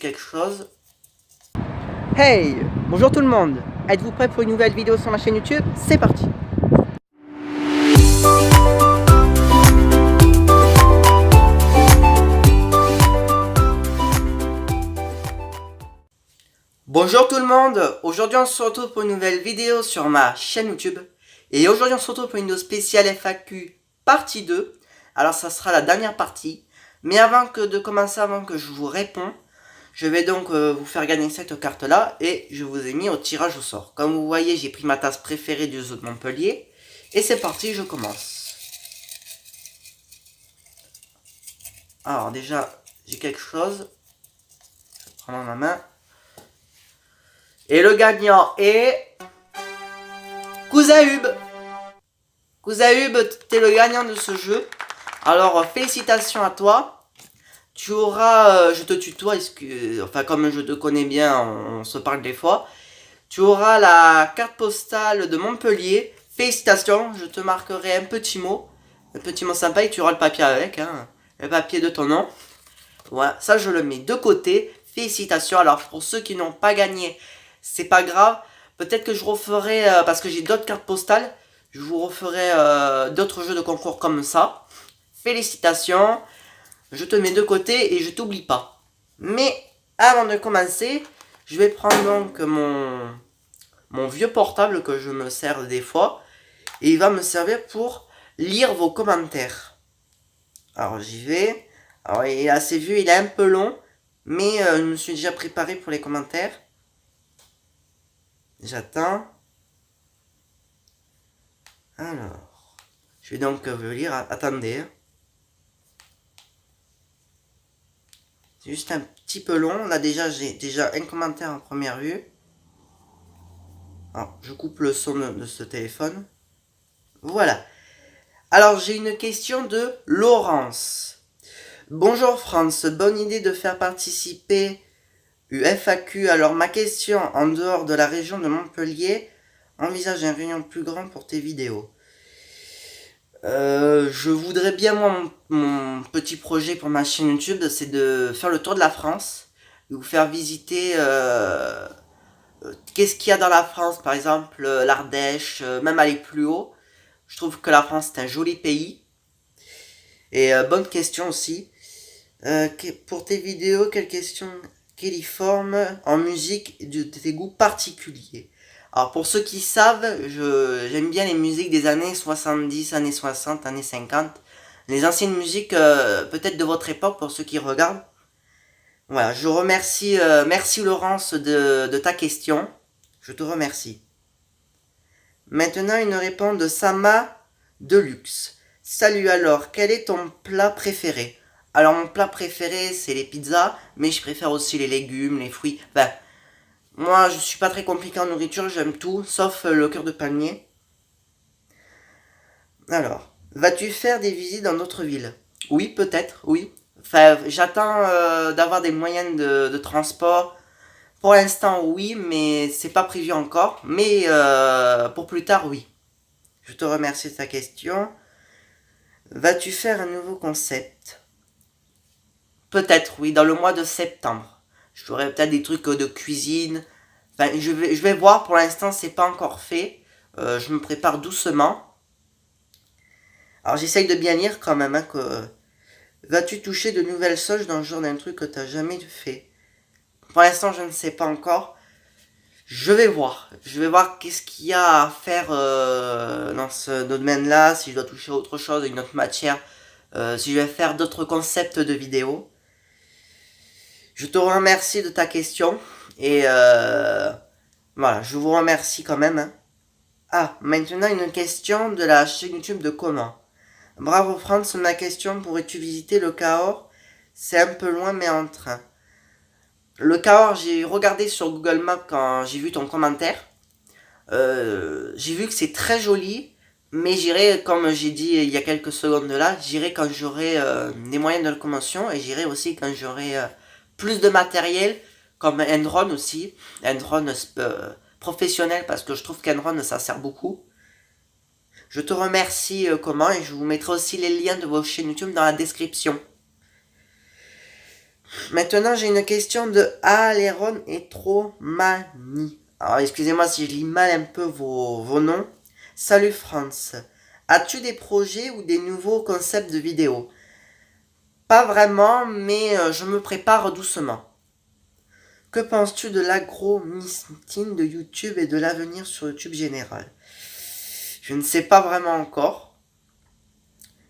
quelque chose. Hey! Bonjour tout le monde! Êtes-vous prêts pour une nouvelle vidéo sur ma chaîne YouTube? C'est parti! Bonjour tout le monde! Aujourd'hui on se retrouve pour une nouvelle vidéo sur ma chaîne YouTube. Et aujourd'hui on se retrouve pour une vidéo spéciale FAQ partie 2. Alors ça sera la dernière partie. Mais avant de commencer, avant que je vous réponds, je vais donc vous faire gagner cette carte là. Et je vous ai mis au tirage au sort. Comme vous voyez, j'ai pris ma tasse préférée du zoo de Montpellier. Et c'est parti, je commence. Alors déjà, j'ai quelque chose. Je vais prendre ma main. Et le gagnant est... Cousin-Hub. Cousin-Hub, t'es le gagnant de ce jeu. Alors, félicitations à toi. Tu auras... je te tutoie, enfin, comme je te connais bien, on se parle des fois. Tu auras la carte postale de Montpellier. Félicitations, je te marquerai un petit mot. Un petit mot sympa et tu auras le papier avec. Hein, le papier de ton nom. Voilà, ça je le mets de côté. Félicitations. Alors, pour ceux qui n'ont pas gagné... C'est pas grave, peut-être que je referai, parce que j'ai d'autres cartes postales, je vous referai d'autres jeux de concours comme ça. Félicitations, je te mets de côté et je t'oublie pas. Mais avant de commencer, je vais prendre donc mon vieux portable que je me sers des fois. Et il va me servir pour lire vos commentaires. Alors j'y vais. Alors il est assez vieux, il est un peu long, mais je me suis déjà préparé pour les commentaires. J'attends. Alors, je vais donc vous lire. Attendez. C'est juste un petit peu long. Là déjà, j'ai déjà un commentaire en première vue. Alors, je coupe le son de ce téléphone. Voilà. Alors, j'ai une question de Laurence. Bonjour France, bonne idée de faire participer FAQ. Alors, ma question, en dehors de la région de Montpellier, envisage un rayon plus grand pour tes vidéos. Je voudrais bien, moi, mon petit projet pour ma chaîne YouTube, c'est de faire le tour de la France, de vous faire visiter qu'est-ce qu'il y a dans la France, par exemple l'Ardèche, même aller plus haut. Je trouve que la France est un joli pays. Et bonne question aussi. Pour tes vidéos, quelle question forme en musique de tes goûts particuliers? Alors pour ceux qui savent, j'aime bien les musiques des années 70, années 60, années 50. Les anciennes musiques peut-être de votre époque pour ceux qui regardent. Voilà, je remercie, merci Laurence de ta question. Je te remercie. Maintenant une réponse de Sama Deluxe. Salut alors, quel est ton plat préféré? Alors mon plat préféré c'est les pizzas, mais je préfère aussi les légumes, les fruits. Enfin, moi je suis pas très compliqué en nourriture, j'aime tout, sauf le cœur de palmier. Alors, vas-tu faire des visites dans d'autres villes? Oui, peut-être, oui. Enfin, j'attends d'avoir des moyens de transport. Pour l'instant, oui, mais c'est pas prévu encore. Mais pour plus tard, oui. Je te remercie de ta question. Vas-tu faire un nouveau concept? Peut-être, oui, dans le mois de septembre. Je ferai peut-être des trucs de cuisine. Enfin, je vais voir, pour l'instant, c'est pas encore fait. Je me prépare doucement. Alors, j'essaye de bien lire quand même, hein, que... Vas-tu toucher de nouvelles sauges dans le genre d'un truc que t'as jamais fait? Pour l'instant, je ne sais pas encore. Je vais voir. Je vais voir qu'est-ce qu'il y a à faire dans ce domaine-là. Si je dois toucher à autre chose, une autre matière. Si je vais faire d'autres concepts de vidéos. Je te remercie de ta question. Et voilà, je vous remercie quand même. Hein. Ah, maintenant une question de la chaîne YouTube de Comment. Bravo France, ma question, pourrais-tu visiter le Cahors? C'est un peu loin mais en train. Le Cahors, j'ai regardé sur Google Maps quand j'ai vu ton commentaire. J'ai vu que c'est très joli, mais j'irai, comme j'ai dit il y a quelques secondes là, j'irai quand j'aurai des moyens de locomotion et j'irai aussi quand j'aurai plus de matériel, comme un drone aussi, un drone professionnel parce que je trouve qu'un drone ça sert beaucoup. Je te remercie comment et je vous mettrai aussi les liens de vos chaînes YouTube dans la description. Maintenant, j'ai une question de Aleron et Tromani. Alors, excusez-moi si je lis mal un peu vos noms. Salut France. As-tu des projets ou des nouveaux concepts de vidéos? Pas vraiment, mais je me prépare doucement. Que penses-tu de l'agro-mistine de YouTube et de l'avenir sur YouTube général? Je ne sais pas vraiment encore.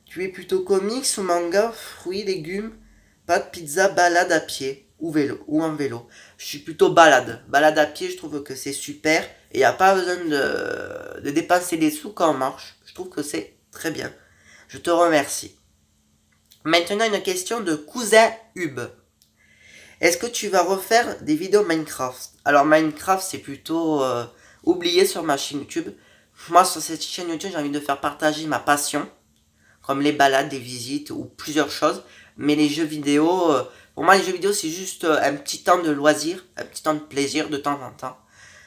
Tu es plutôt comics ou manga, fruits, légumes, pâtes, pizza, balade à pied ou vélo ou en vélo. Je suis plutôt balade. Balade à pied, je trouve que c'est super et il n'y a pas besoin de dépenser des sous quand on marche. Je trouve que c'est très bien. Je te remercie. Maintenant, une question de Cousin Hub. Est-ce que tu vas refaire des vidéos Minecraft? Alors Minecraft, c'est plutôt oublié sur ma chaîne YouTube. Moi, sur cette chaîne YouTube, j'ai envie de faire partager ma passion, comme les balades, des visites ou plusieurs choses. Mais les jeux vidéo, pour moi, les jeux vidéo, c'est juste un petit temps de loisir, un petit temps de plaisir de temps en temps.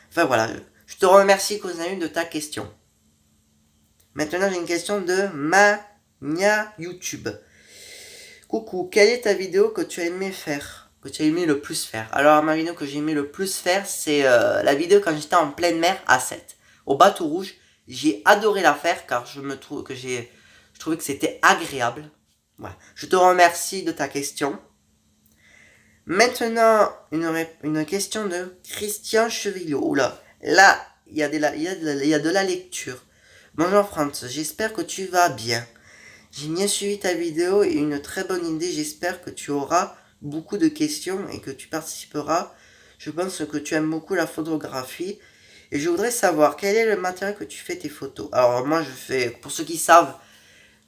Enfin voilà, je te remercie, cousin, de ta question. Maintenant, j'ai une question de Mania YouTube. Coucou, quelle est ta vidéo que tu as aimé faire? Que tu as aimé le plus faire? Alors, ma vidéo que j'ai aimé le plus faire, c'est la vidéo quand j'étais en pleine mer à 7, au bateau rouge. J'ai adoré la faire car je trouvais que c'était agréable. Voilà. Je te remercie de ta question. Maintenant, une question de Christian Chevillo. Oula, là, il y a de la lecture. Bonjour France, j'espère que tu vas bien. J'ai bien suivi ta vidéo et une très bonne idée. J'espère que tu auras beaucoup de questions et que tu participeras. Je pense que tu aimes beaucoup la photographie. Et je voudrais savoir quel est le matériel que tu fais tes photos. Alors moi je fais, pour ceux qui savent,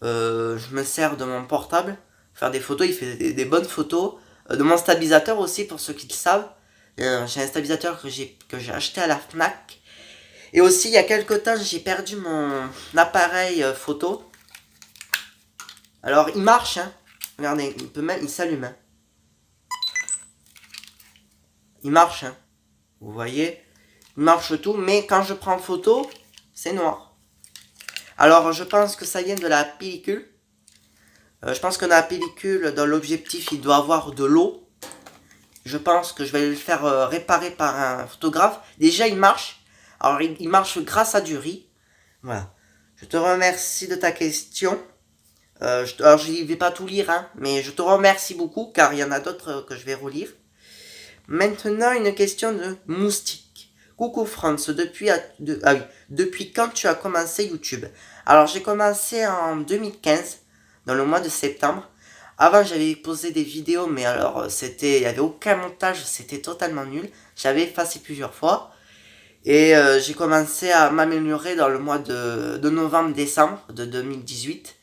je me sers de mon portable. Faire des photos, il fait des bonnes photos. De mon stabilisateur aussi, pour ceux qui le savent. J'ai un stabilisateur que j'ai acheté à la FNAC. Et aussi il y a quelques temps j'ai perdu mon appareil photo. Alors il marche, hein. Regardez, il s'allume. Hein. Il marche, hein. Vous voyez, il marche tout, mais quand je prends photo, c'est noir. Alors je pense que ça vient de la pellicule. Je pense que dans la pellicule, dans l'objectif, il doit avoir de l'eau. Je pense que je vais le faire réparer par un photographe. Déjà il marche. Alors il marche grâce à du riz. Voilà. Je te remercie de ta question. Alors je ne vais pas tout lire, hein, mais je te remercie beaucoup car il y en a d'autres que je vais relire. Maintenant, une question de Moustique. Coucou France, depuis quand tu as commencé YouTube? Alors j'ai commencé en 2015, dans le mois de septembre. Avant j'avais posé des vidéos, mais alors il n'y avait aucun montage, c'était totalement nul. J'avais effacé plusieurs fois. Et j'ai commencé à m'améliorer dans le mois de novembre-décembre de 2018.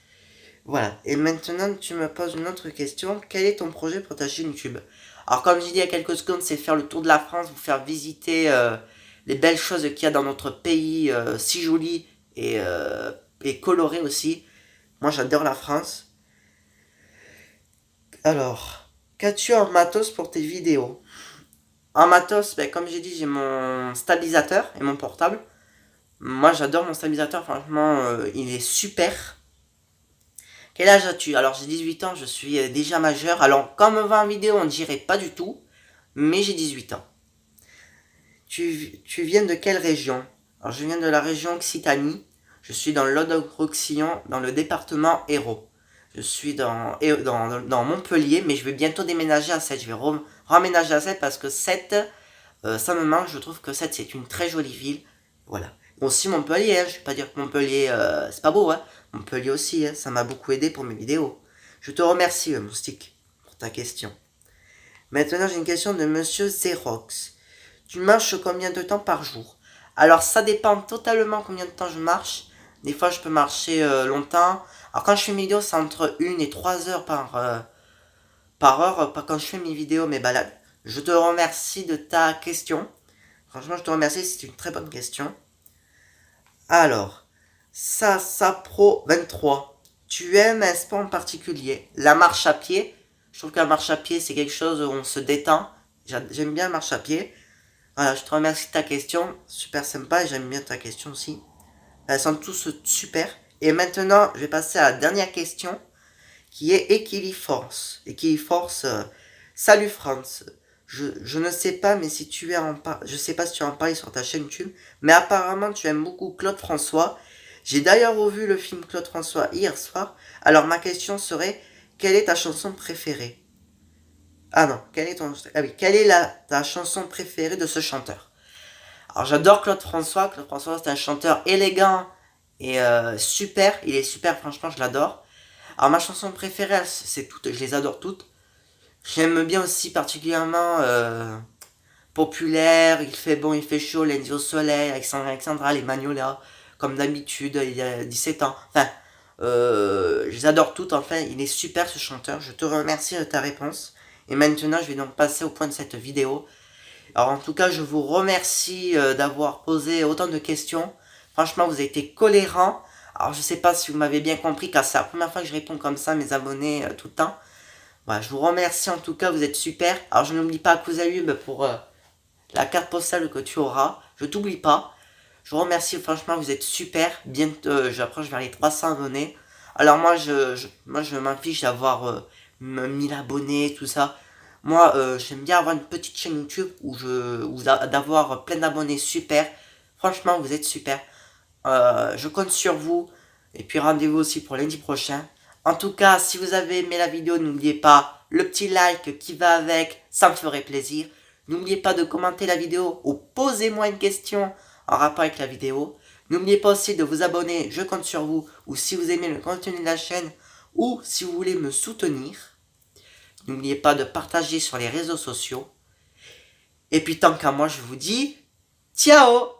Voilà, et maintenant tu me poses une autre question. Quel est ton projet pour ta chaîne YouTube? Alors comme j'ai dit il y a quelques secondes, c'est faire le tour de la France, vous faire visiter les belles choses qu'il y a dans notre pays, si joli et coloré aussi. Moi j'adore la France. Alors, qu'as-tu en matos pour tes vidéos? En matos, ben, comme j'ai dit, j'ai mon stabilisateur et mon portable. Moi j'adore mon stabilisateur, franchement il est super. Quel âge as-tu? Alors j'ai 18 ans, je suis déjà majeur. Alors comme on va en vidéo, on dirait pas du tout, mais j'ai 18 ans. Tu viens de quelle région? Alors je viens de la région Occitanie. Je suis dans l'Aude-Roussillon, dans le département Hérault. Je suis dans Montpellier, mais je vais bientôt déménager à Sète. Je vais remménager à Sète parce que Sète, ça me manque. Je trouve que Sète, c'est une très jolie ville. Voilà. Aussi Montpellier, hein. Je ne vais pas dire que Montpellier, c'est pas beau, hein. Montpellier aussi, hein. Ça m'a beaucoup aidé pour mes vidéos. Je te remercie, Moustique, pour ta question. Maintenant, j'ai une question de Monsieur Xerox. Tu marches combien de temps par jour? Alors, ça dépend totalement combien de temps je marche. Des fois, je peux marcher longtemps. Alors, quand je fais mes vidéos, c'est entre 1 et 3 heures par heure. Quand je fais mes vidéos, mes balades. Je te remercie de ta question. Franchement, je te remercie, c'est une très bonne question. Alors, Pro 23. Tu aimes un sport en particulier? La marche à pied. Je trouve que la marche à pied, c'est quelque chose où on se détend. J'aime bien la marche à pied. Voilà, je te remercie de ta question. Super sympa et j'aime bien ta question aussi. Elles sont tous super. Et maintenant, je vais passer à la dernière question qui est Equiliforce. Equiliforce, Salut Franz. Je ne sais pas, mais si tu es je sais pas si tu en parles sur ta chaîne YouTube, mais apparemment tu aimes beaucoup Claude François. J'ai d'ailleurs revu le film Claude François hier soir. Alors ma question serait, quelle est ta chanson préférée? Ah non, quelle est ta chanson préférée de ce chanteur? Alors j'adore Claude François. Claude François c'est un chanteur élégant et super. Il est super, franchement, je l'adore. Alors ma chanson préférée, c'est toutes, je les adore toutes. J'aime bien aussi particulièrement Populaire, Il fait bon, il fait chaud, Lundi au soleil, Alexandra, les Magnolia, comme d'habitude, il y a 17 ans. Enfin, je les adore toutes, enfin, il est super ce chanteur. Je te remercie de ta réponse. Et maintenant, je vais donc passer au point de cette vidéo. Alors en tout cas, je vous remercie d'avoir posé autant de questions. Franchement, vous avez été colérants. Alors je sais pas si vous m'avez bien compris, car c'est la première fois que je réponds comme ça à mes abonnés tout le temps. Voilà, je vous remercie en tout cas, vous êtes super. Alors je n'oublie pas Kouzayub pour la carte postale que tu auras. Je t'oublie pas. Je vous remercie, franchement, vous êtes super. Bientôt, j'approche vers les 300 abonnés. Alors moi, je m'en fiche d'avoir 1000 abonnés, tout ça. Moi, j'aime bien avoir une petite chaîne YouTube d'avoir plein d'abonnés super. Franchement, vous êtes super. Je compte sur vous. Et puis rendez-vous aussi pour lundi prochain. En tout cas, si vous avez aimé la vidéo, n'oubliez pas le petit like qui va avec, ça me ferait plaisir. N'oubliez pas de commenter la vidéo ou posez-moi une question en rapport avec la vidéo. N'oubliez pas aussi de vous abonner, je compte sur vous, ou si vous aimez le contenu de la chaîne, ou si vous voulez me soutenir. N'oubliez pas de partager sur les réseaux sociaux. Et puis tant qu'à moi, je vous dis, ciao!